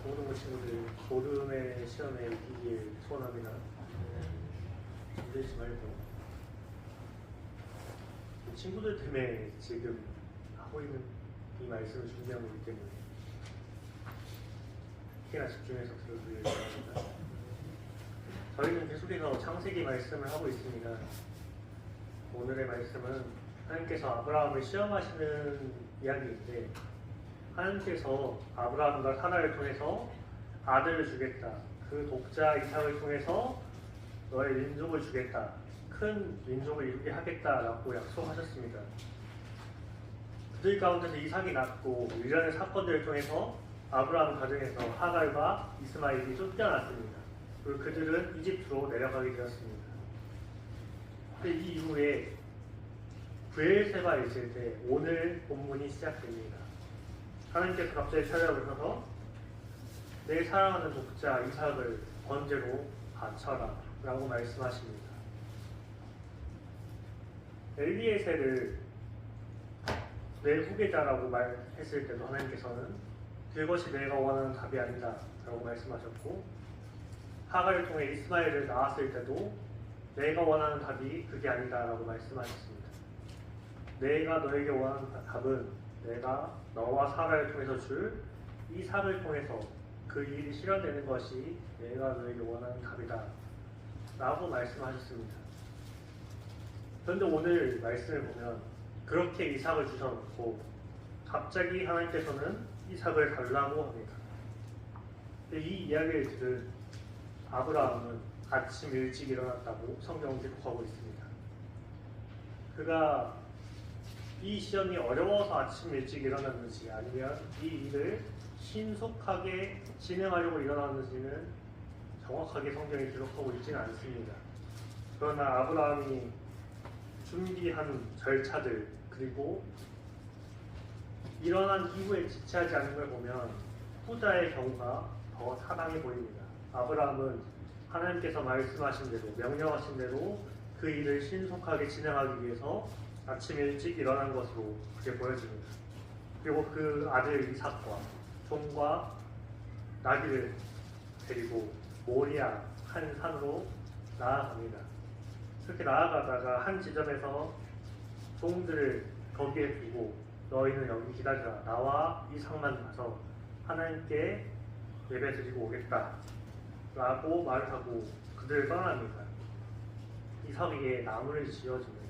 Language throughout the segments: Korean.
모든 친구들 보름의 시험에 이기길 소원합니다. 힘들지 말고 친구들 때문에 지금 하고 있는 이 말씀을 준비한 거기 때문에 특히나 집중해서 들어주길 바랍니다. 저희는 계속해서 창세기 말씀을 하고 있습니다. 오늘의 말씀은 하나님께서 아브라함을 시험하시는 이야기인데, 하나님께서 아브라함과 사라를 통해서 아들을 주겠다, 그 독자 이삭을 통해서 너의 민족을 주겠다, 큰 민족을 이루게 하겠다라고 약속하셨습니다. 그들 가운데서 이삭이 낳고 일련의 사건들을 통해서 아브라함 가정에서 하갈과 이스마엘이 쫓겨났습니다. 그리고 그들은 이집트로 내려가게 되었습니다. 이 이후에 브엘세바에 있을 때 오늘 본문이 시작됩니다. 하나님께서 갑자기 찾아오셔서 내 사랑하는 독자 이삭을 번제로 바쳐라 라고 말씀하십니다. 엘리에셀을 내 후계자라고 말했을 때도 하나님께서는 그것이 내가 원하는 답이 아니다 라고 말씀하셨고, 하갈을 통해 이스마엘을 낳았을 때도 내가 원하는 답이 그게 아니다 라고 말씀하셨습니다. 내가 너에게 원하는 답은 내가 너와 사라를 통해서 줄 이삭을 통해서 그 일이 실현되는 것이 내가 너에게 원하는 답이다 라고 말씀하셨습니다. 그런데 오늘 말씀을 보면 그렇게 이삭을 주셔놓고 갑자기 하나님께서는 이삭을 달라고 합니다. 이 이야기를 들은 아브라함은 아침 일찍 일어났다고 성경은 기록하고 있습니다. 그가 이 시험이 어려워서 아침 일찍 일어났는지 아니면 이 일을 신속하게 진행하려고 일어났는지는 정확하게 성경이 기록하고 있지는 않습니다. 그러나 아브라함이 준비한 절차들, 그리고 일어난 이후에 지체하지 않는 걸 보면 후자의 경우가 더 타당해 보입니다. 아브라함은 하나님께서 말씀하신 대로, 명령하신 대로 그 일을 신속하게 진행하기 위해서 아침 일찍 일어난 것으로 그렇게 보여집니다. 그리고 그 아들 이삭과 종과 나귀를 데리고 모리아 한 산으로 나아갑니다. 그렇게 나아가다가 한 지점에서 종들을 거기에 두고 너희는 여기 기다리라, 나와 이삭만 가서 하나님께 예배드리고 오겠다 라고 말을 하고 그들을 떠납니다. 이삭에게 나무를 지어줍니다.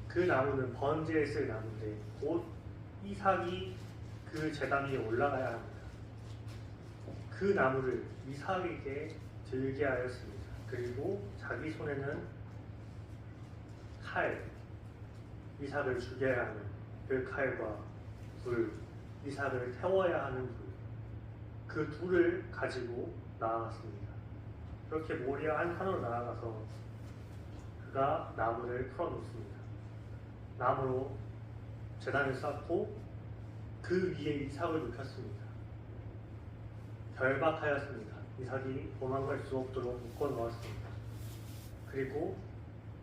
그 나무는 번제에 쓸 나무인데 곧 이삭이 그 제단 위에 올라가야 합니다. 그 나무를 이삭에게 들게 하였습니다. 그리고 자기 손에는 칼, 이삭을 죽여야 하는 그 칼과 불, 이삭을 태워야 하는 불, 그 둘을 가지고 나아갔습니다. 그렇게 모리아 한 산으로 나아가서 그가 나무를 풀어놓습니다. 나무로 제단을 쌓고 그 위에 이삭을 눕혔습니다. 결박하였습니다. 이삭이 도망갈 수 없도록 묶어 놓았습니다. 그리고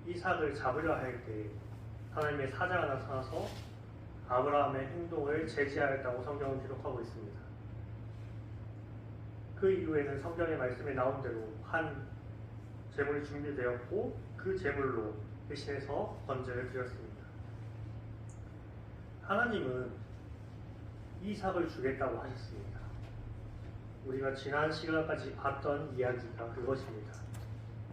이삭을 잡으려 할 때 하나님의 사자가 나타나서 아브라함의 행동을 제지하였다고 성경은 기록하고 있습니다. 그 이후에는 성경의 말씀에 나온 대로 한 제물이 준비되었고 그 제물로 대신해서 번제를 드렸습니다. 하나님은 이삭을 주겠다고 하셨습니다. 우리가 지난 시간까지 봤던 이야기가 그것입니다.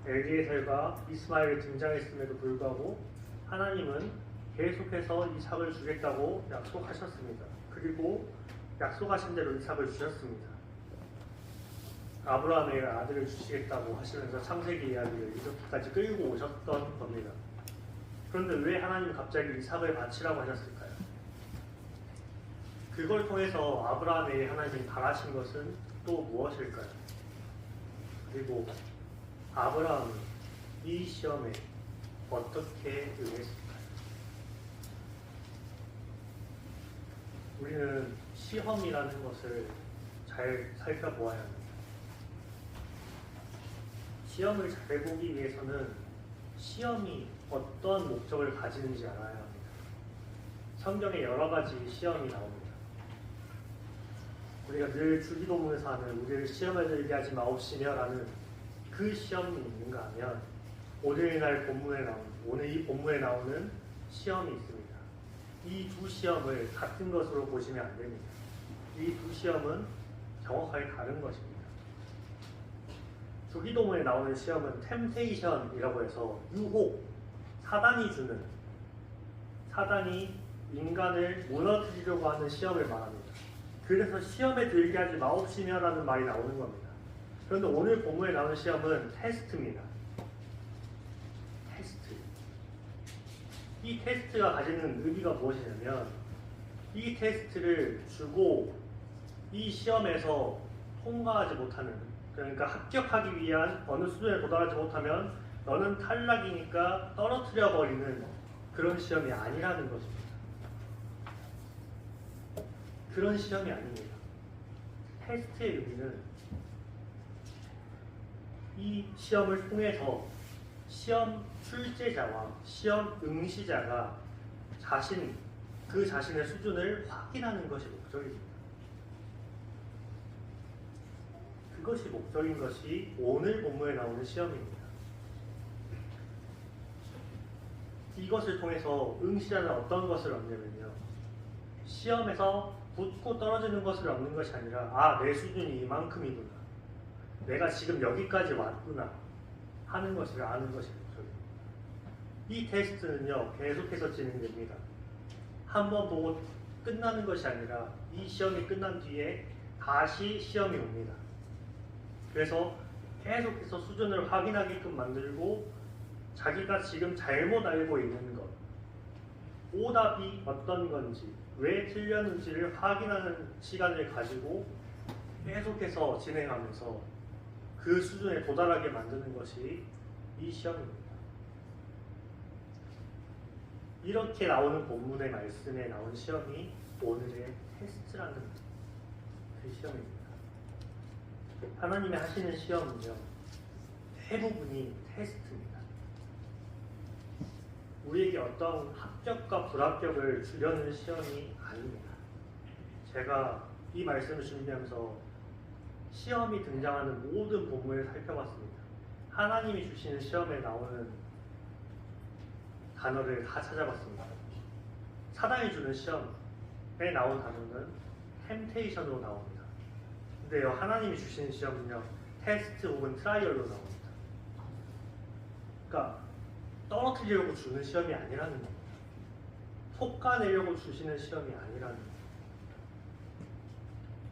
엘리에셀과 이스마엘이 등장했음에도 불구하고 하나님은 계속해서 이삭을 주겠다고 약속하셨습니다. 그리고 약속하신 대로 이삭을 주셨습니다. 아브라함의 아들을 주시겠다고 하시면서 창세기 이야기를 이렇게까지 끌고 오셨던 겁니다. 그런데 왜 하나님 갑자기 이삭을 바치라고 하셨을까요? 그걸 통해서 아브라함에게 하나님이 바라신 것은 또 무엇일까요? 그리고 아브라함은 이 시험에 어떻게 응했을까요? 우리는 시험이라는 것을 잘 살펴보아야 합니다. 시험을 잘 보기 위해서는 시험이 어떤 목적을 가지는지 알아야 합니다. 성경에 여러 가지 시험이 나옵니다. 우리가 늘 주기도문에서 하는 우리를 시험에 들게 하지 마옵시며라는 그 시험이 있는가 하면 오늘 이 본문에 나오는 시험이 있습니다. 이 두 시험을 같은 것으로 보시면 안 됩니다. 이 두 시험은 정확하게 다른 것입니다. 주기도문에 나오는 시험은 템테이션이라고 해서 유혹, 사단이 인간을 무너뜨리려고 하는 시험을 말합니다. 그래서 시험에 들게 하지 마옵시며라는 말이 나오는 겁니다. 그런데 오늘 본문에 나오는 시험은 테스트입니다. 테스트. 이 테스트가 가지는 의미가 무엇이냐면 이 테스트를 주고 이 시험에서 통과하지 못하는, 그러니까 합격하기 위한 어느 수준에 도달하지 못하면 너는 탈락이니까 떨어뜨려 버리는 그런 시험이 아니라는 것입니다. 그런 시험이 아닙니다. 테스트의 의미는 이 시험을 통해서 시험 출제자와 시험 응시자가 그 자신의 수준을 확인하는 것이 목적입니다. 그것이 목적인 것이 오늘 본문에 나오는 시험입니다. 이것을 통해서 응시자는 어떤 것을 얻냐면요, 시험에서 붙고 떨어지는 것을 얻는 것이 아니라 내 수준이 이만큼이구나, 내가 지금 여기까지 왔구나 하는 것을 아는 것이 목적입니다. 이 테스트는요 계속해서 진행됩니다. 한 번 보고 끝나는 것이 아니라 이 시험이 끝난 뒤에 다시 시험이 옵니다. 그래서 계속해서 수준을 확인하게끔 만들고 자기가 지금 잘못 알고 있는 것, 오답이 어떤 건지, 왜 틀렸는지를 확인하는 시간을 가지고 계속해서 진행하면서 그 수준에 도달하게 만드는 것이 이 시험입니다. 이렇게 나오는 본문의 말씀에 나온 시험이 오늘의 테스트라는 그 시험입니다. 하나님이 하시는 시험은요, 대부분이 테스트입니다. 우리에게 어떤 합격과 불합격을 주려는 시험이 아닙니다. 제가 이 말씀을 준비하면서 시험이 등장하는 모든 본문을 살펴봤습니다. 하나님이 주시는 시험에 나오는 단어를 다 찾아봤습니다. 사단이 주는 시험에 나온 단어는 템테이션으로 나옵니다. 근데요, 하나님이 주시는 시험은요, 테스트 혹은 트라이얼로 나옵니다. 그러니까 떨어뜨리려고 주는 시험이 아니라는 겁니다. 솎아내려고 주시는 시험이 아니라는 겁니다.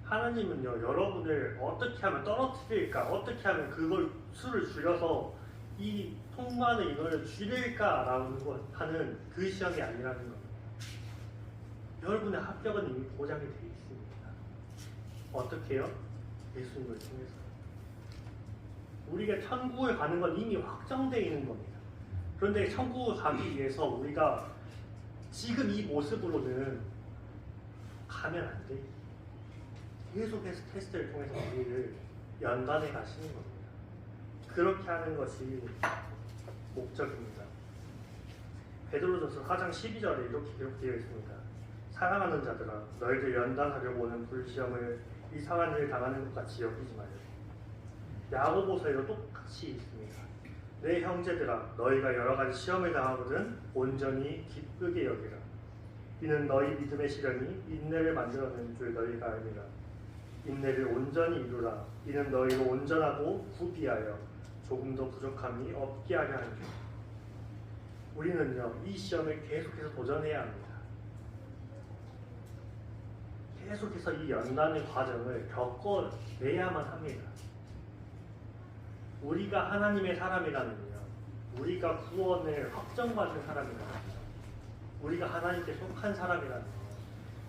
하나님은요, 여러분을 어떻게 하면 떨어뜨릴까, 어떻게 하면 그걸 수를 줄여서 이 통과하는 인원을 줄일까라는 하는 그 시험이 아니라는 겁니다. 여러분의 합격은 이미 보장이 되어 있습니다. 어떻게요? 예수님을 통해서. 우리가 천국을 가는 건 이미 확정되어 있는 겁니다. 그런데 천국을 가기 위해서 우리가 지금 이 모습으로는 가면 안 돼. 계속해서 테스트를 통해서 우리를 연단해 가시는 겁니다. 그렇게 하는 것이 목적입니다. 베드로전서 4장 12절에 이렇게 기록되어 있습니다. 사랑하는 자들아, 너희들 연단하려고 오는 불시험을 이상한 일을 당하는 것 같이 여기지 말라. 야고보서에도 똑같이 있습니다. 내 형제들아, 너희가 여러 가지 시험을 당하거든 온전히 기쁘게 여기라. 이는 너희 믿음의 시련이 인내를 만들어낸 줄 너희가 알미라. 인내를 온전히 이루라. 이는 너희로 온전하고 구비하여 조금도 부족함이 없게 하려 하는 줄. 우리는요, 이 시험을 계속해서 도전해야 합니다. 계속해서 이 연단의 과정을 겪어내야만 합니다. 우리가 하나님의 사람이라면요, 우리가 구원을 확정받은 사람이라면, 우리가 하나님께 속한 사람이라면,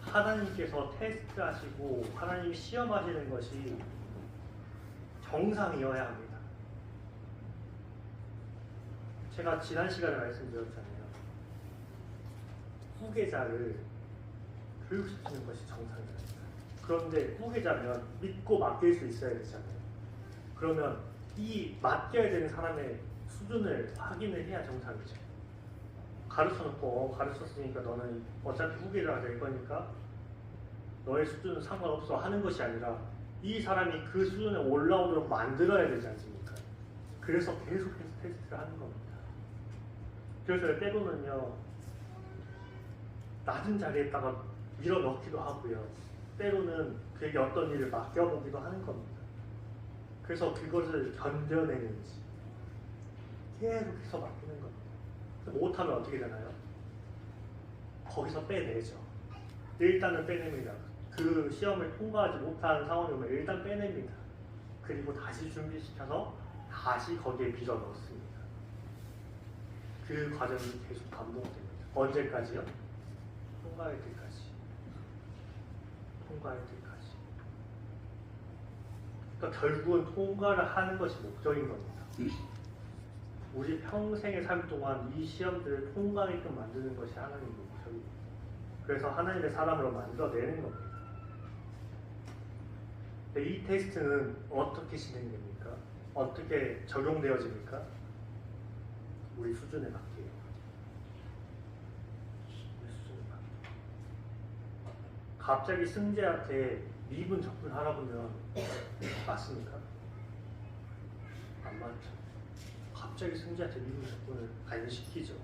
하나님께서 테스트하시고 하나님이 시험하시는 것이 정상이어야 합니다. 제가 지난 시간에 말씀드렸잖아요. 후계자를 교육시키는 것이 정상입니다. 그런데 후계자면 믿고 맡길 수 있어야 되잖아요. 그러면 이 맡겨야 되는 사람의 수준을 확인을 해야 정상이죠. 가르쳐놓고 가르쳤으니까 너는 어차피 후계자가 될 거니까 너의 수준은 상관없어 하는 것이 아니라 이 사람이 그 수준에 올라오도록 만들어야 되지 않습니까? 그래서 계속해서 테스트를 하는 겁니다. 그래서 때로는요, 낮은 자리에다가 밀어넣기도 하고요. 때로는 그에게 어떤 일을 맡겨보기도 하는 겁니다. 그래서 그것을 견뎌내는지 계속해서 맡기는 겁니다. 못하면 어떻게 되나요? 거기서 빼내죠. 일단은 빼냅니다. 그 시험을 통과하지 못한 상황이 오면 일단 빼냅니다. 그리고 다시 준비시켜서 다시 거기에 밀어 넣습니다. 그 과정이 계속 반복됩니다. 언제까지요? 통과할 때까지. 통과할 때까지. 그러니까 결국은 통과를 하는 것이 목적인 겁니다. 우리 평생의 삶 동안 이 시험들을 통과하게끔 만드는 것이 하나님의 목적입니다. 그래서 하나님의 사람으로 만들어내는 겁니다. 이 테스트는 어떻게 진행됩니까? 어떻게 적용되어집니까? 우리 수준에 맞게요. 우리 수준에 맞게. 갑자기 승재한테 미분 적분하라고 하면 맞습니까? 안 맞죠. 갑자기 승재한테 미분 적분을 안 시키죠.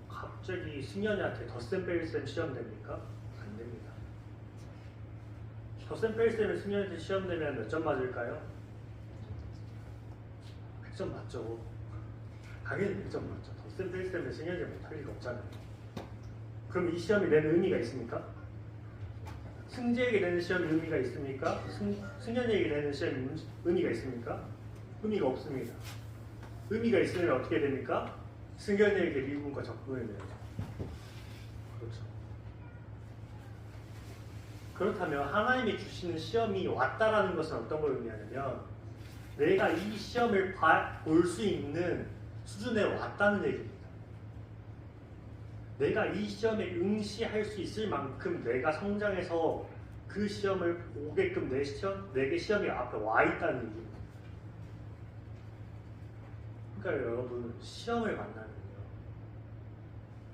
갑자기 승현이한테 덧셈 뺄셈 시험 됩니까? 안 됩니다. 덧셈 뺄셈을 승현이한테 시험 내면 몇 점 맞을까요? 100점 맞죠. 당연히 100점 맞죠. 덧셈 뺄셈을 승현이가 못할 리가 없잖아요. 그럼 이 시험이 내는 의미가 있습니까? 승재에게 내는 시험이 의미가 있습니까? 승현이에게 내는 시험이 의미가 있습니까? 의미가 없습니다. 의미가 있으면 어떻게 됩니까? 승현이에게 미분과 적분을 내죠. 그렇죠. 그렇다면 하나님이 주시는 시험이 왔다라는 것은 어떤 걸 의미하냐면 내가 이 시험을 볼 수 있는 수준에 왔다는 얘기입니다. 내가 이 시험에 응시할 수 있을 만큼 내가 성장해서 그 시험을 보게끔 내게 시험이 앞에 와 있다는 얘기입니다. 그러니까 여러분 시험을 만나면요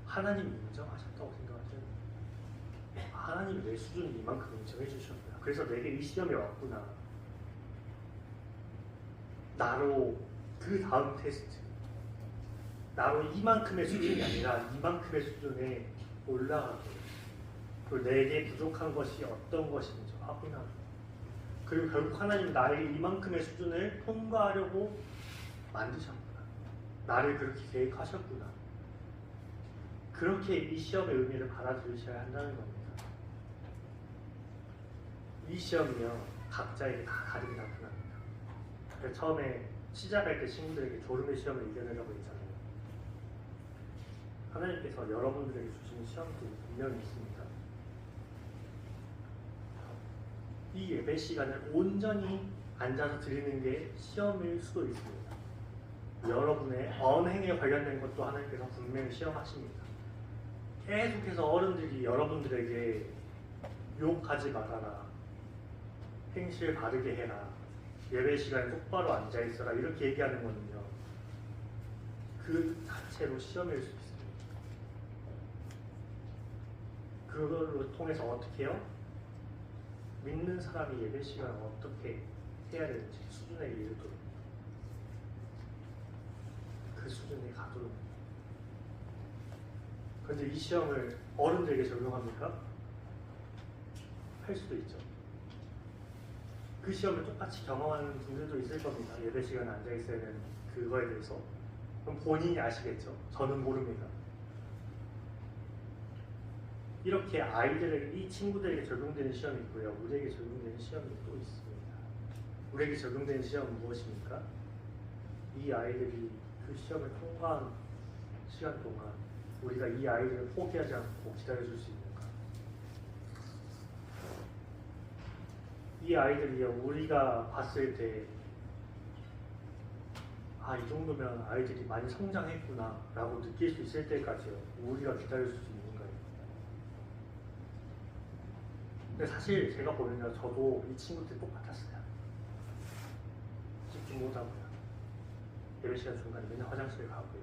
하나님이 인정하셨다고 생각하셔야 돼요. 하나님이 내 수준을 이만큼 인정해 주셨구나. 그래서 내게 이 시험이 왔구나. 나로 그 다음 테스트 나로 이만큼의 수준이 아니라 이만큼의 수준에 올라가고 그리고 내게 부족한 것이 어떤 것인지 확인하고 그리고 결국 하나님 나에게 이만큼의 수준을 통과하려고 만드셨구나. 나를 그렇게 계획하셨구나. 그렇게 이 시험의 의미를 받아들이셔야 한다는 겁니다. 이 시험이요 각자에게 다 다르게 나타납니다. 그래서 처음에 시작할 때 친구들에게 졸음의 시험을 이겨내라고 했잖아요. 하나님께서 여러분들에게 주시는 시험들이 분명히 있습니다. 이 예배 시간을 온전히 앉아서 드리는 게 시험일 수도 있습니다. 여러분의 언행에 관련된 것도 하나님께서 분명히 시험하십니다. 계속해서 어른들이 여러분들에게 욕하지 말아라, 행실 바르게 해라, 예배 시간에 똑바로 앉아있어라 이렇게 얘기하는 거는요 그 자체로 시험일 수 있습니다. 그걸로 통해서 어떻게 해요? 믿는 사람이 예배 시간을 어떻게 해야 되는지 수준에 이르도록 그 수준에 가도록. 그런데 이 시험을 어른들에게 적용합니까? 할 수도 있죠. 그 시험을 똑같이 경험하는 분들도 있을 겁니다. 예배 시간에 앉아있어야 되는 그거에 대해서. 그럼 본인이 아시겠죠? 저는 모릅니다. 이렇게 아이들에게, 이 친구들에게 적용되는 시험이 있고요. 우리에게 적용되는 시험이 또 있습니다. 우리에게 적용되는 시험은 무엇입니까? 이 아이들이 그 시험을 통과한 시간 동안 우리가 이 아이들을 포기하지 않고 기다려줄 수 있는가? 이 아이들이요, 우리가 봤을 때 아, 이 정도면 아이들이 많이 성장했구나 라고 느낄 수 있을 때까지요 우리가 기다려줄 수 있는가요? 근데 사실 제가 보면요 저도 이 친구들 똑같았어요. 집중 못하고요, 예배 시간 중간에 맨날 화장실에 가고요.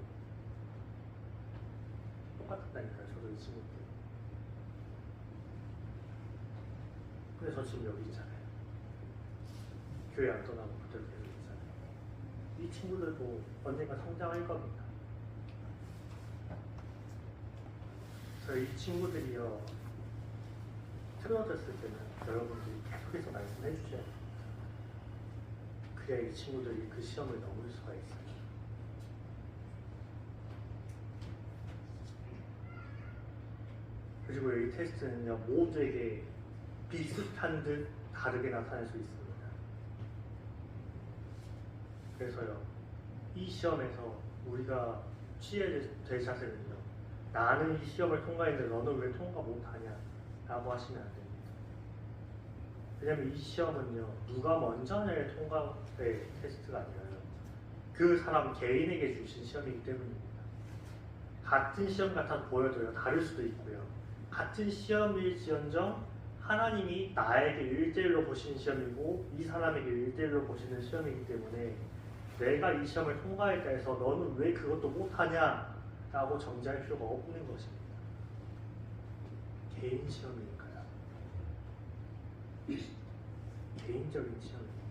똑같았다니까요 저도 이 친구들. 근데 저 지금 여기 있잖아요. 교회 안 떠나고 그대로 계속 있잖아요. 이 친구들도 언젠가 성장할 겁니다. 이 친구들이요, 틀어졌을 때는 여러분들이 계속해서 말씀해 주셔야 됩니다. 그래야 이 친구들이 그 시험을 넘을 수가 있어요. 그리고 이 테스트는요, 모두에게 비슷한 듯 다르게 나타날 수 있습니다. 그래서요, 이 시험에서 우리가 취해야 될 자세는요, 나는 이 시험을 통과했는데 너는 왜 통과 못하냐 라고 하시면 안 됩니다. 왜냐면 이 시험은요, 누가 먼저 하냐의 통과의 테스트가 아니라요, 그 사람 개인에게 주신 시험이기 때문입니다. 같은 시험 같아 보여도요, 다를 수도 있고요, 같은 시험일지언정 하나님이 나에게 1대1로 보시는 시험이고 이 사람에게 1대1로 보시는 시험이기 때문에 내가 이 시험을 통과했다 해서 너는 왜 그것도 못하냐 라고 정지할 필요가 없는 것입니다. 개인 시험이니까요. 개인적인 시험입니다.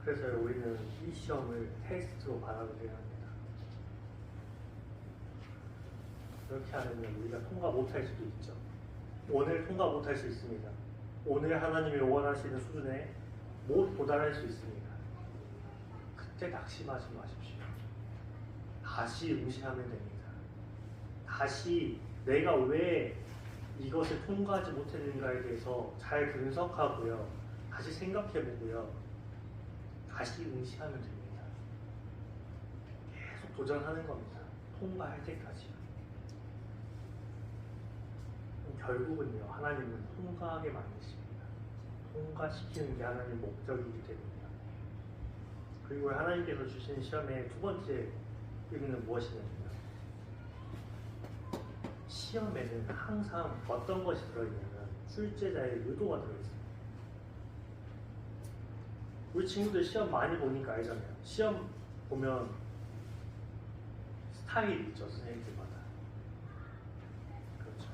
그래서 우리는 이 시험을 테스트로 받아들여야 합니다. 그렇게 하면 우리가 통과 못할 수도 있죠. 오늘 통과 못할 수 있습니다. 오늘 하나님이 원하시는 수준에 못 도달할 수 있습니다. 그때 낙심하지 마십시오. 다시 응시하면 됩니다. 다시 내가 왜 이것을 통과하지 못했는가에 대해서 잘 분석하고요, 다시 생각해보고요, 다시 응시하면 됩니다. 계속 도전하는 겁니다. 통과할 때까지요. 결국은요, 하나님은 통과하게 만드십니다. 통과시키는 게 하나님의 목적이기 때문이에요. 그리고 하나님께서 주신 시험의 두 번째 의미는 무엇이냐면요, 시험에는 항상 어떤 것이 들어있냐면 출제자의 의도가 들어있습니다. 우리 친구들 시험 많이 보니까 알잖아요. 시험 보면 스타일이 있죠, 선생님들마다. 그렇죠.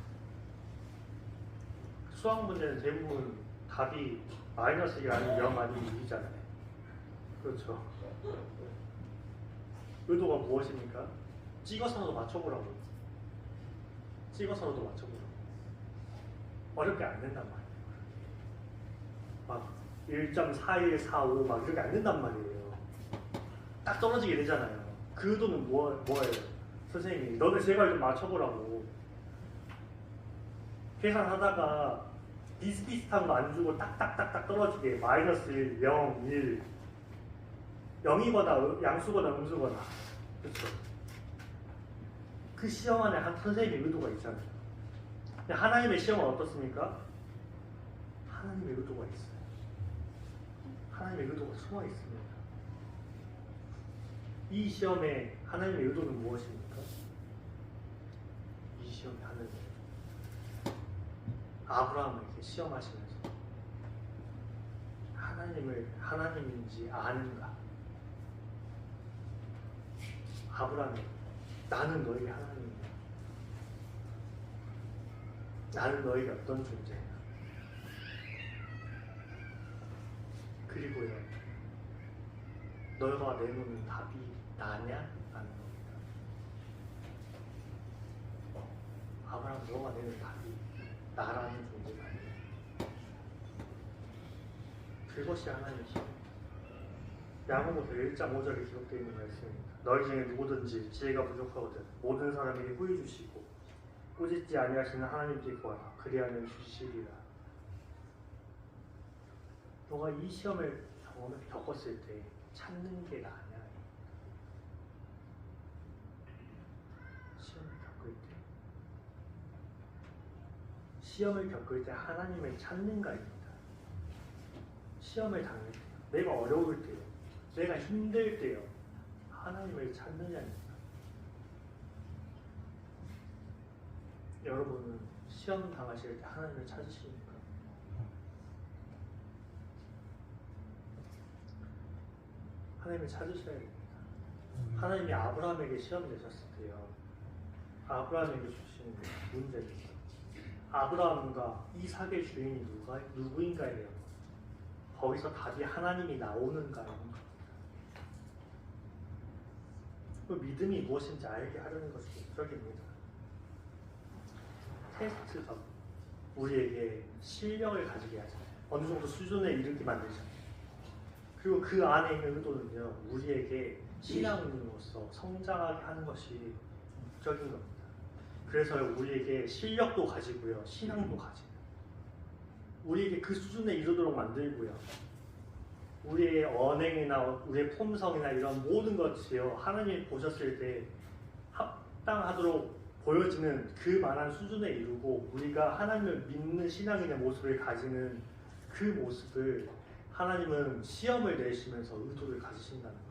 수학 문제는 대부분 답이 -1 아니면 0 아니면 2잖아요. 그렇죠. 의도가 무엇입니까? 찍어서라도 맞춰보라고. 찍어서라도 맞춰보라고. 어렵게 안 된단 말이에요. 막 1.4145 막 이렇게 안 된단 말이에요. 딱 떨어지게 되잖아요. 그 의도는 뭐예요? 선생님이 너네 제발 좀 맞춰보라고. 계산하다가 비슷비슷한 거 안 주고 딱딱딱딱 떨어지게 -1, 0, 1 0이거나 양수거나 음수거나. 그렇죠. 그 시험 안에 한 선생님의 의도가 있잖아요. 근데 하나님의 시험은 어떻습니까? 하나님의 의도가 있어요. 하나님의 의도가 숨어 있습니다. 이 시험에 하나님의 의도는 무엇입니까? 이 시험에 하나님의 의도. 아브라함을 이렇게 시험하시면서 하나님을 하나님인지 아는가? 아브라함이 나는 너에게 하나님이야. 나는 너에게 어떤 존재야. 그리고요, 너가 내놓는 답이 나냐? 라는 겁니다. 아브라함, 너가 내는 답이 나라는 존재가 아니야. 그것이 하나님의 시험입니다. 야고보서 1장 5절에 기록되어 있는 말씀입니다. 너희 중에 누구든지 지혜가 부족하거든 모든 사람에게 후히 주시고 꾸짖지 아니하시는 하나님께 구하라. 그리하면 주시리라. 너가 이 시험을 겪었을 때 찾는 게 나냐? 시험을 겪을 때 하나님을 찾는가입니다. 시험을 당할 때요, 내가 어려울 때요, 내가 힘들 때요, 하나님을 찾느냐입니다. 여러분은 시험 당하실 때 하나님을 찾으십니까? 하나님을 찾으셔야 됩니다. 하나님이 아브라함에게 시험 내셨을 때요, 아브라함에게 주신 문제입니다. 아브라함과 이삭의 주인이 누구인가에 대한 것. 거기서 답이 하나님이 나오는가요? 그 믿음이 무엇인지 알게 하려는 것이 목적입니다. 테스트가 우리에게 실력을 가지게 하잖아요. 어느 정도 수준에 이르게 만들잖아요. 그리고 그 안에 있는 의도는요, 우리에게 신앙인으로서 성장하게 하는 것이 목적인 겁니다. 그래서 우리에게 실력도 가지고요, 신앙도 가지고요. 우리에게 그 수준에 이르도록 만들고요. 우리의 언행이나 우리의 품성이나 이런 모든 것이요, 하나님이 보셨을 때 합당하도록 보여지는 그만한 수준에 이르고 우리가 하나님을 믿는 신앙인의 모습을 가지는 그 모습을 하나님은 시험을 내시면서 의도를 가지신다는 것.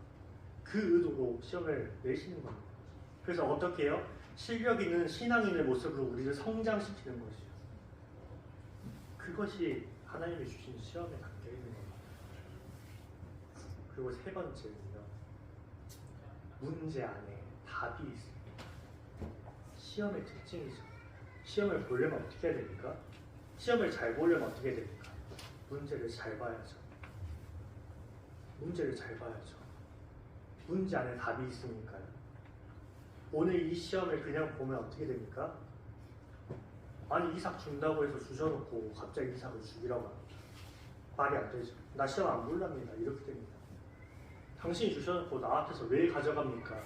그 의도로 시험을 내시는 겁니다. 그래서 어떻게 해요? 실력 있는 신앙인의 모습으로 우리를 성장시키는 것이요. 그것이 하나님이 주신 시험에 담겨 있는 겁니다. 그리고 세 번째는요, 문제 안에 답이 있습니다. 시험의 특징이죠. 시험을 보려면 어떻게 해야 됩니까? 시험을 잘 보려면 어떻게 해야 됩니까? 문제를 잘 봐야죠. 문제를 잘 봐야죠. 문제 안에 답이 있으니까요. 오늘 이 시험을 그냥 보면 어떻게 됩니까? 아니, 이삭 준다고 해서 주셔놓고 갑자기 이삭을 죽이라고 합니다. 말이 안 되죠. 나 시험 안 볼랍니다. 이렇게 됩니다. 당신이 주셔놓고 나 앞에서 왜 가져갑니까?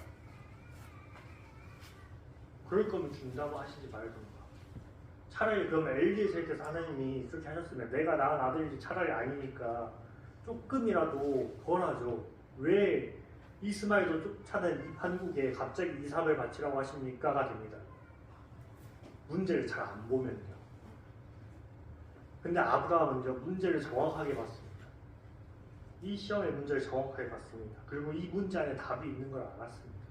그럴 거면 준다고 하시지 말던가. 차라리 그러면 엘리에셀께서 하나님이 그렇게 하셨으면 내가 낳은 아들이 차라리 아니니까 조금이라도 덜하죠. 왜 이스마엘도 쫓아낸 이 판국에 갑자기 이삭을 바치라고 하십니까가 됩니다. 문제를 잘 안 보면요. 근데 아브라함은요, 문제를 정확하게 봤습니다. 이 시험의 문제를 정확하게 봤습니다. 그리고 이 문제 안에 답이 있는 걸 알았습니다.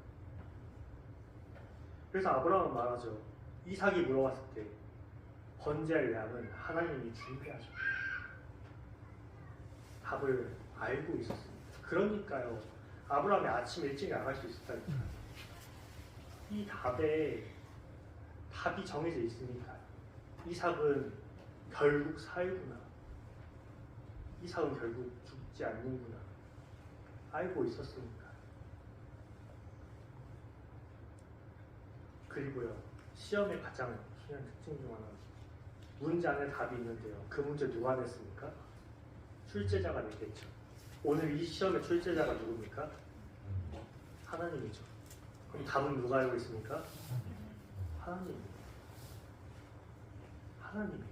그래서 아브라함은 말하죠. 이삭이 물어봤을 때 번제할 양은 하나님이 준비하셨다. 답을 알고 있었습니다. 그러니까요, 아브라함이 아침 일찍 나갈 수 있었다니까요. 이 답이 정해져 있으니까요. 이삭은 결국 살구나. 이삭은 결국 죽지 않는구나. 알고 있었으니까. 그리고요, 시험의 가장 중요한 특징 중 하나는 문제 안에 답이 있는데요. 그 문제 누가 냈습니까? 출제자가 냈겠죠. 오늘 이 시험의 출제자가 누굽니까? 하나님이죠. 그럼 답은 누가 알고 있습니까? 하나님입니다. 하나님이에요.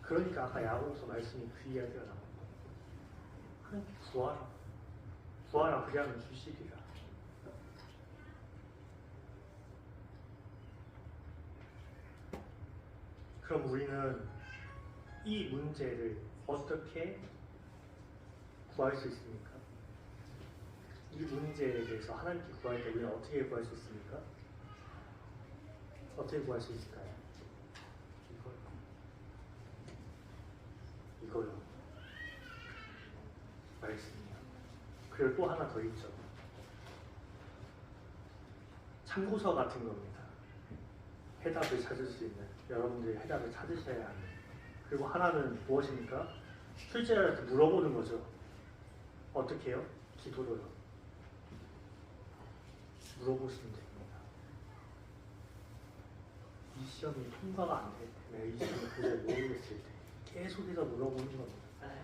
그러니까 아까 야고보서 말씀이 그 이야기가 나온 거예요. 하나님 구하라. 구하라 그리하면 주시리라. 그럼 우리는 이 문제를 어떻게 구할 수 있습니까? 이 문제에 대해서 하나님께 구할 때 우리는 어떻게 구할 수 있습니까? 어떻게 구할 수 있을까요? 이거요. 말씀이요. 그리고 또 하나 더 있죠. 참고서 같은 겁니다. 해답을 찾을 수 있는, 여러분들이 해답을 찾으셔야 하는. 그리고 하나는 무엇입니까? 출제자한테 물어보는 거죠. 어떻게 해요? 기도로요. 물어보시면 됩니다. 이 시험이 통과가 안 될 때, 이 시험을 도저히 모르겠을 때 계속해서 물어보는 겁니다.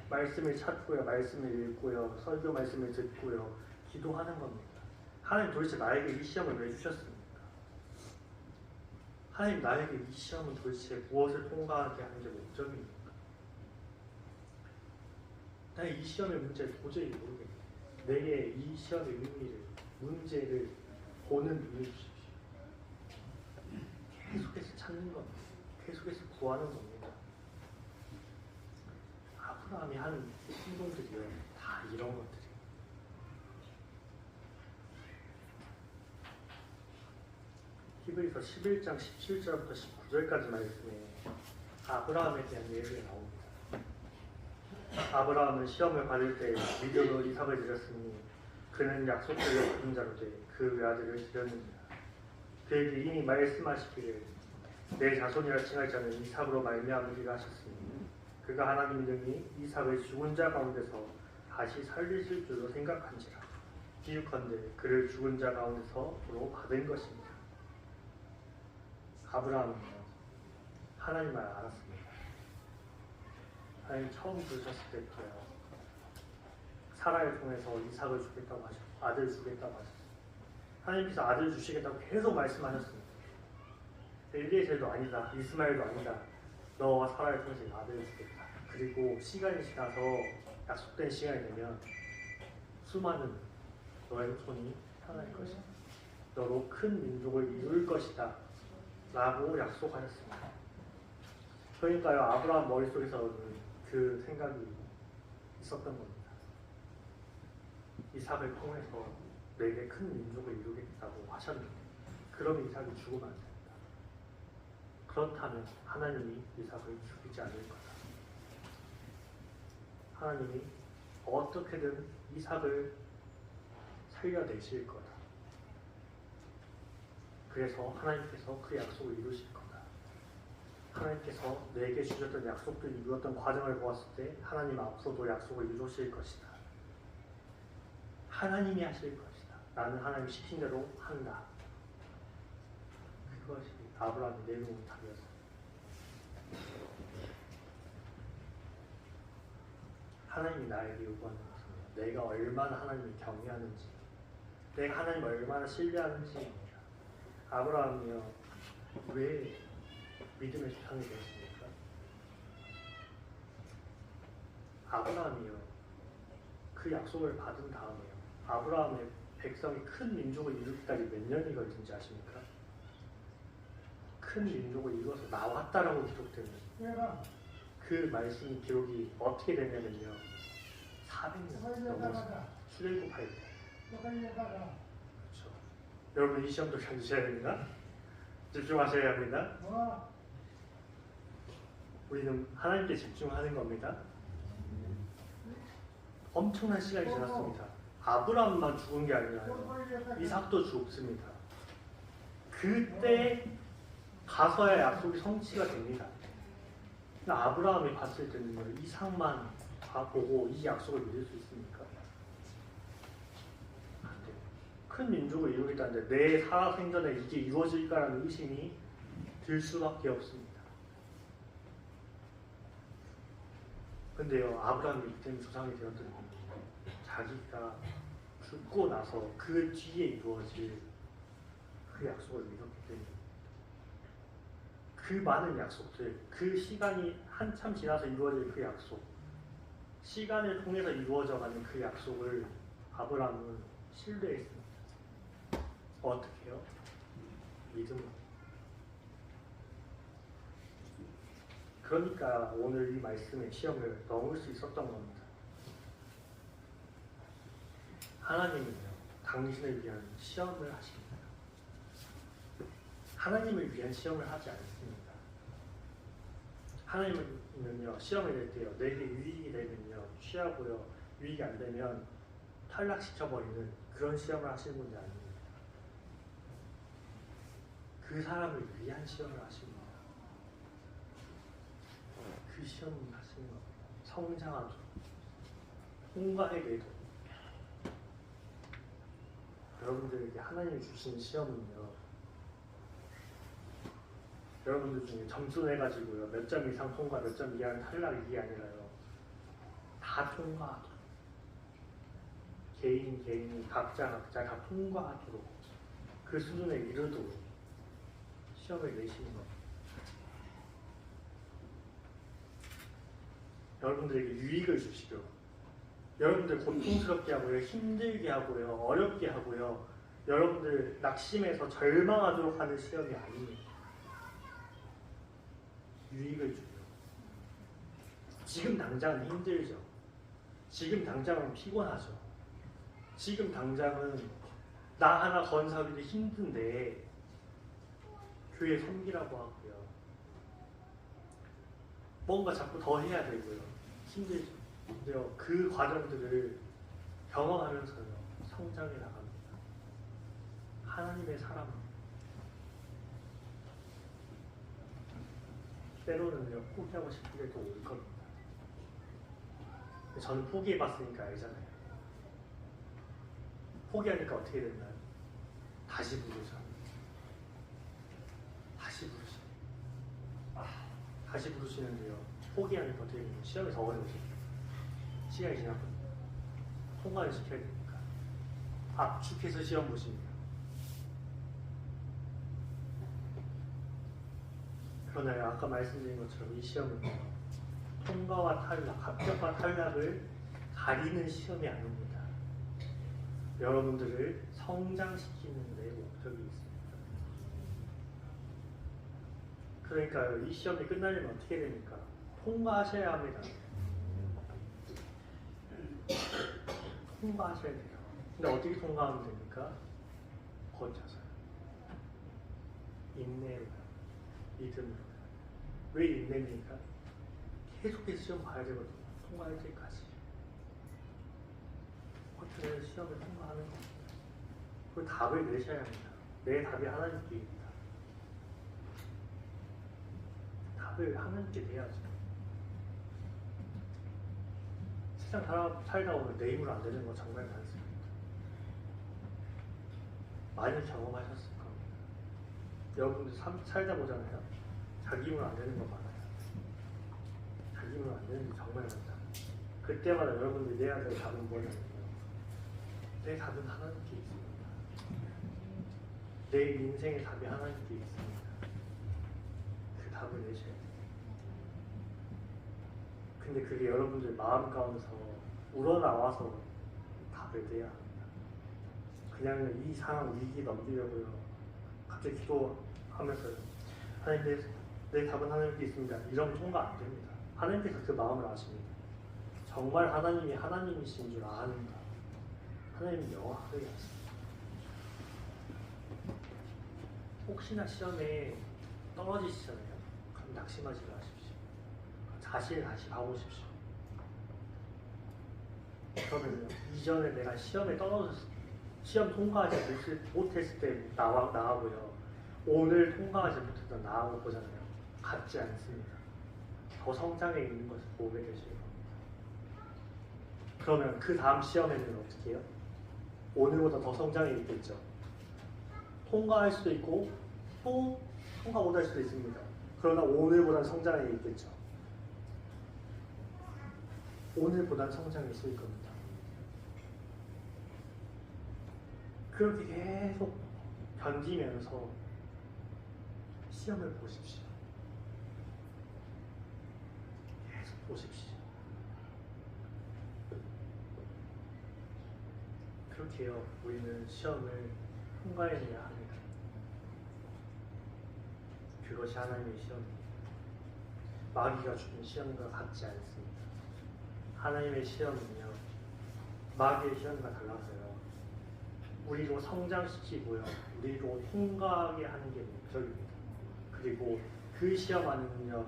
말씀을 찾고요, 말씀을 읽고요, 설교 말씀을 듣고요, 기도하는 겁니다. 하나님 도대체 나에게 이 시험을 왜 주셨습니까? 하나님 나에게 이 시험은 도대체 무엇을 통과하게 하는 게 목적입니까? 나는 이 시험의 문제를 도저히 모르겠네. 내게 이 시험의 의미를, 문제를 보는 눈을 주십시오. 계속해서 찾는 겁니다. 계속해서 구하는 겁니다. 아브라함이 하는 행동들이요, 다 이런 것들이에요. 히브리서 11장 17절부터 19절까지 말씀에 아브라함에 대한 예를 나옵니다. 아브라함은 시험을 받을 때 믿음으로 이삭을 드렸으니 그는 약속대로 받은 자로 돼 그 외아들을 드렸느니라. 그에게 이미 말씀하시기를 내 자손이라 칭할 자는 이삭으로 말미암으리라 하셨으니 그가 하나님 능히 이삭을 죽은 자 가운데서 다시 살리실 줄로 생각한지라. 비유컨대 그를 죽은 자 가운데서로 받은 것입니다. 아브라함은요 하나님을 알았습니다. 하나님 처음 부르셨을 때부터요 사라를 통해서 이삭을 주겠다고 하셨고 아들 주겠다고 하셨어요. 하나님께서 아들 주시겠다고 계속 말씀하셨습니다. 엘리에셀도 아니다, 이스마엘도 아니다. 너와 사라를 통해서 아들을 주겠다. 그리고 시간이 지나서 약속된 시간이 되면 수많은 너의 후손이 태어날 것이다. 너로 큰 민족을 이룰 것이다. 라고 약속하셨습니다. 그러니까요 아브라함 머릿속에서는 그 생각이 있었던 겁니다. 이삭을 통해서 내게 큰 민족을 이루겠다고 하셨는데 그럼 이삭이 죽으면 안 된다. 그렇다면 하나님이 이삭을 죽이지 않을 거다. 하나님이 어떻게든 이삭을 살려내실 거다. 그래서 하나님께서 그 약속을 이루실 거다. 하나님께서 내게 주셨던 약속들 이루었던 과정을 보았을 때 하나님 앞으로도 약속을 이루실 것이다. 하나님이 하실 것이다. 나는 하나님이 시킨 대로 한다. 그것이 아브라함이 내놓은 답이었습니다. 하나님이 나에게 요구하는 것은 내가 얼마나 하나님을 경외하는지, 내가 하나님을 얼마나 신뢰하는지입니다. 아브라함이요 왜 믿음의 조상이 되었습니까? 아브라함이요 그 약속을 받은 다음에요 아브라함의 백성이 큰 민족을 이루기까지 몇 년이 걸린지 아십니까? 큰 민족을 이루어서 나왔다라고 기록되는 그 말씀 기록이 어떻게 되냐면요 400년 넘었습니다. 출애굽할 때. 그렇죠. 여러분 이 시험도 잘 주셔야 됩니다. 집중하셔야 합니다. 우리는 하나님께 집중하는 겁니다. 엄청난 시간이 지났습니다. 아브라함만 죽은 게 아니라요 이삭도 죽습니다. 그때 가서야 약속이 성취가 됩니다. 아브라함이 봤을 때는 이삭만 보고 이 약속을 믿을 수 있습니까? 안 돼요. 큰 민족을 이루겠다는데 내 살아생전에 이게 이루어질까라는 의심이 들 수밖에 없습니다. 근데요 아브라함이 믿음의 조상이 되었던 이유는 자기가 죽고 나서 그 뒤에 이루어질 그 약속을 믿었기 때문입니다. 그 많은 약속들, 그 시간이 한참 지나서 이루어질 그 약속, 시간을 통해서 이루어져가는 그 약속을 아브라함은 신뢰했습니다. 어떻게 해요? 믿음으로. 그러니까 오늘 이 말씀의 시험을 넘을 수 있었던 겁니다. 하나님은요, 당신을 위한 시험을 하십니다. 하나님을 위한 시험을 하지 않습니다. 하나님은요, 시험을 낼 때요, 내게 유익이 되면요, 취하고요, 유익이 안 되면 탈락시켜버리는 그런 시험을 하시는 분이 아닙니다. 그 사람을 위한 시험을 하십니다. 그 시험을 하시는 겁니다. 성장하도록, 통과해내도록. 여러분들에게 하나님이 주신 시험은요, 여러분들 중에 점수 내가지고요 몇 점 이상 통과, 몇 점 이하는 탈락 이게 아니라요 다 통과하도록 개인이 각자 다 통과하도록 그 수준에 이르도록 시험을 내시는 겁니다. 여러분들에게 유익을 주시려 여러분들 고통스럽게 하고요 힘들게 하고요 어렵게 하고요 여러분들 낙심해서 절망하도록 하는 시험이 아닙니다. 유익을 주려. 지금 당장은 힘들죠. 지금 당장은 피곤하죠. 지금 당장은 나 하나 건사하기도 힘든데 교회 섬기라고 하고요. 뭔가 자꾸 더 해야 되고요. 힘들죠. 근데요, 그 과정들을 경험하면서요. 성장해 나갑니다. 하나님의 사람 때로는요 포기하고 싶은 게 또 올 겁니다. 저는 포기해봤으니까 알잖아요. 포기하니까 어떻게 됐나요? 다시 부르죠. 다시 부르시죠. 다시 부르시는데요. 포기하니까 어떻게 되나요? 시험이 더 어려워져요. 시간이 지났거든요. 통과를 시켜야 되니까. 압축해서 시험 보십니다. 그러나 아까 말씀드린 것처럼 이 시험은 통과와 탈락, 합격과 탈락을 가리는 시험이 아닙니다. 여러분들을 성장시키는 데 목적이 있습니다. 그러니까 이 시험이 끝나려면 어떻게 됩니까? 통과하셔야 합니다. 통과하셔야 돼요. 근데 어떻게 통과하면 됩니까? 버텨서요. 인내로, 믿음으로. 왜 인내입니까? 계속해서 시험 봐야 되거든요. 통과할 때까지. 버텨서 시험을 통과하는 겁니다. 그 답을 내셔야 합니다. 내 답이 하나님께 있다. 답을 하나님께 내야죠. 세상 살다 보면 내 힘으로 안 되는 거 정말 많습니다. 많이 경험하셨을 겁니다. 여러분들 살다 보잖아요. 자기 힘으로 안 되는 거 많아요. 자기 힘으로 안 되는 게 정말 많다. 그때마다 여러분들이 내야 될 답은 뭐냐면요. 내 답은 하나님께 있습니다. 내 인생의 답이 하나님께 있습니다. 그 답을 내셔야 돼요. 근데 그게 여러분들 마음 가운데서 우러나와서 답을 내야 합니다. 그냥 이 상황 위기 넘기려고요. 갑자기 기도하면서 하나님 내 답은 하나님께 있습니다. 이러면 통과 안 됩니다. 하나님께서 그 마음을 아십니다. 정말 하나님이 하나님이신 줄 아는가. 하나님이 명확하게 아십니다. 혹시나 시험에 떨어지시잖아요. 그럼 낙심하지 마십시오. 자신을 다시 봐보십시오. 그러면요, 이전에 내가 시험에 떨어졌을 때, 시험 통과하지 못했을 때 나하고요, 오늘 통과하지 못했던 나하고 보잖아요. 같지 않습니다. 더 성장해 있는 것을 보게 되실 겁니다. 그러면 그 다음 시험에는 어떻게 해요? 오늘보다 더 성장해 있겠죠. 통과할 수도 있고 또 통과 못할 수도 있습니다. 그러나 오늘보다 성장해 있겠죠. 오늘보다 성장해 있을 겁니다. 그렇게 계속 견디면서 시험을 보십시오. 계속 보십시오. 그렇게 해요. 우리는 시험을 통과해내야 합니다. 그것이 하나님의 시험입니다. 마귀가 주는 시험과 같지 않습니다. 하나님의 시험은요, 마귀의 시험과 달라서요. 우리로 성장시키고요, 우리로 통과하게 하는 게 목적입니다. 그리고 그 시험 안에는요,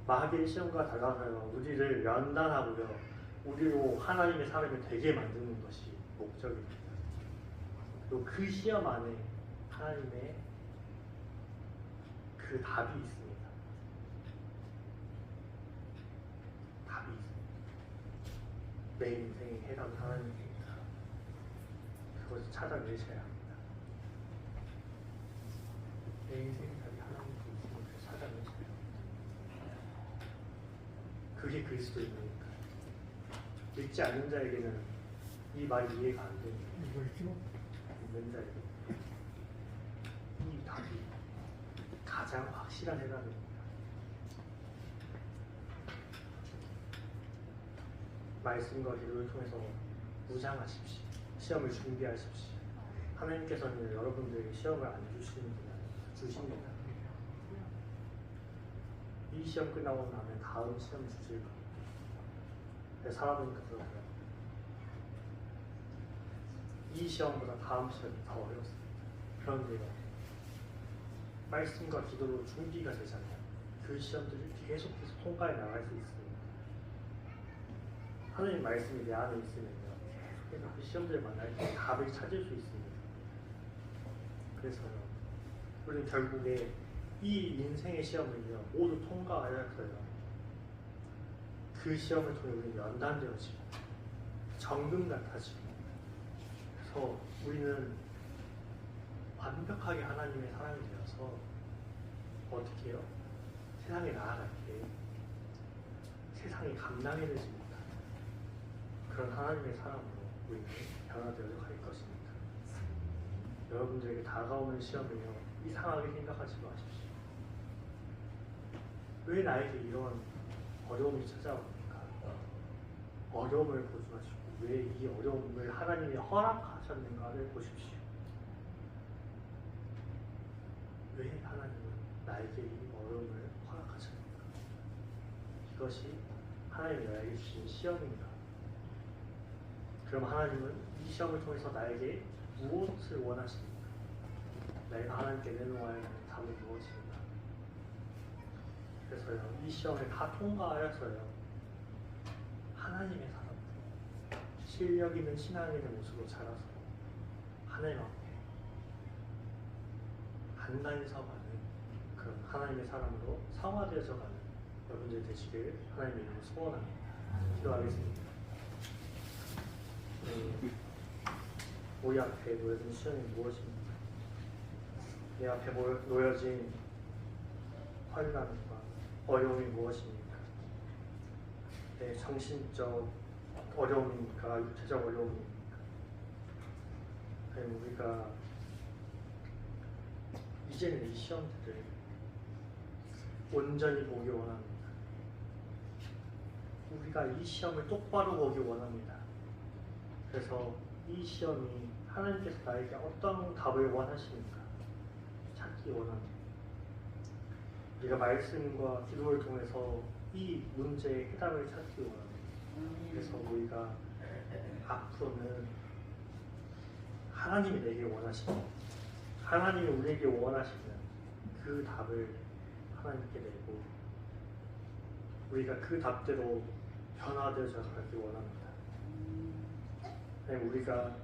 마귀의 시험과 달라서요, 우리를 연단하고요, 우리로 하나님의 사람이 되게 만드는 것이 목적입니다. 그리고 그 시험 안에 하나님의 그 답이 있습니다. 답이 있습니다. 내 인생의 해답은 하나님입니다. 그것을 찾아내셔야 합니다. 내 인생의 답이 하나님께 있음을 찾아내셔야 합니다. 그게 그리스도입니까? 믿지 않는 자에게는 이 말이 이해가 안 됩니다. 믿는 자에게 이 답이 가장 확실한 해답입니다. 말씀과 기도를 통해서 무장하십시오. 시험을 준비하십시오. 하나님께서는 여러분들에게 시험을 안 주십니다. 이 시험 끝나고 나면 다음 시험 주실 겁니다. 살아보니까 그렇더라고요. 이 시험보다 다음 시험이 더 어렵습니다. 그런데요, 말씀과 기도로 준비가 되잖아요. 그 시험들을 계속해서 통과해 나갈 수 있습니다. 하나님 말씀이 내 안에 있으면요, 그래서 그 시험들을 만날 때 답을 찾을 수 있습니다. 그래서요, 우리는 결국에 이 인생의 시험을요 모두 통과하였어요. 그 시험을 통해 우리는 연단되어지고 정금 같아지고, 그래서 우리는 완벽하게 하나님의 사람이 되어서 어떻게 해요? 세상에 나아갈 때 세상이 감당해내지 못하는 그런 하나님의 사람으로 우리는 변화되어 갈 것입니다. 여러분들에게 다가오는 시험을요 이상하게 생각하지 마십시오. 왜 나에게 이런 어려움이 찾아옵니까? 어려움을 보지 마시고 왜 이 어려움을 하나님이 허락하셨는가를 보십시오. 왜 하나님은 나에게 이 어려움을 허락하셨는가? 이것이 하나님이 나에게 주신 시험입니다. 그럼 하나님은 이 시험을 통해서 나에게 무엇을 원하십니까? 내가 하나님께 내놓아야 하는 답은 무엇입니까? 그래서요, 이 시험을 다 통과하여서요, 하나님의 사람, 실력 있는 신앙인의 모습으로 자라서 하나님 앞에 간단히 서가는 그런 하나님의 사람으로 성화되어져 가는 여러분들 되시길 하나님의 이름으로 소원합니다. 기도하겠습니다. 우리 앞에 놓여진 시험이 무엇입니까? 내 앞에 놓여진 환난과 어려움이 무엇입니까? 내 정신적 어려움입니까? 육체적 어려움입니까? 아니면 우리가 이제는 이 시험들을 온전히 보기 원합니다. 우리가 이 시험을 똑바로 보기 원합니다. 그래서 이 시험이 하나님께서 나에게 어떤 답을 원하십니까? 찾기 원합니다. 우리가 말씀과 기도를 통해서 이 문제의 해답을 찾기 원합니다. 그래서 우리가 앞으로는 하나님이 내게 원하시는, 하나님이 우리에게 원하시는 그 답을 하나님께 내고 우리가 그 답대로 변화되어서 가기 원합니다. 우리가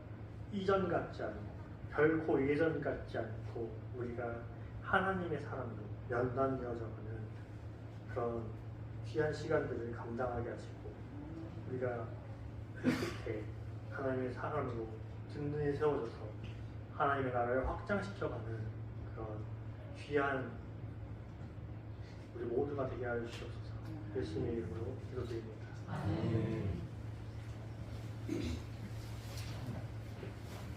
이전 같지 않고 결코 예전 같지 않고 우리가 하나님의 사람으로 연단되어져가는 그런 귀한 시간들을 감당하게 하시고 우리가 그 끝에 하나님의 사람으로 든든히 세워져서 하나님의 나라를 확장시켜가는 그런 귀한 우리 모두가 되게 하여 주시옵소서. 예수님의 이름으로 기도드립니다. 아멘.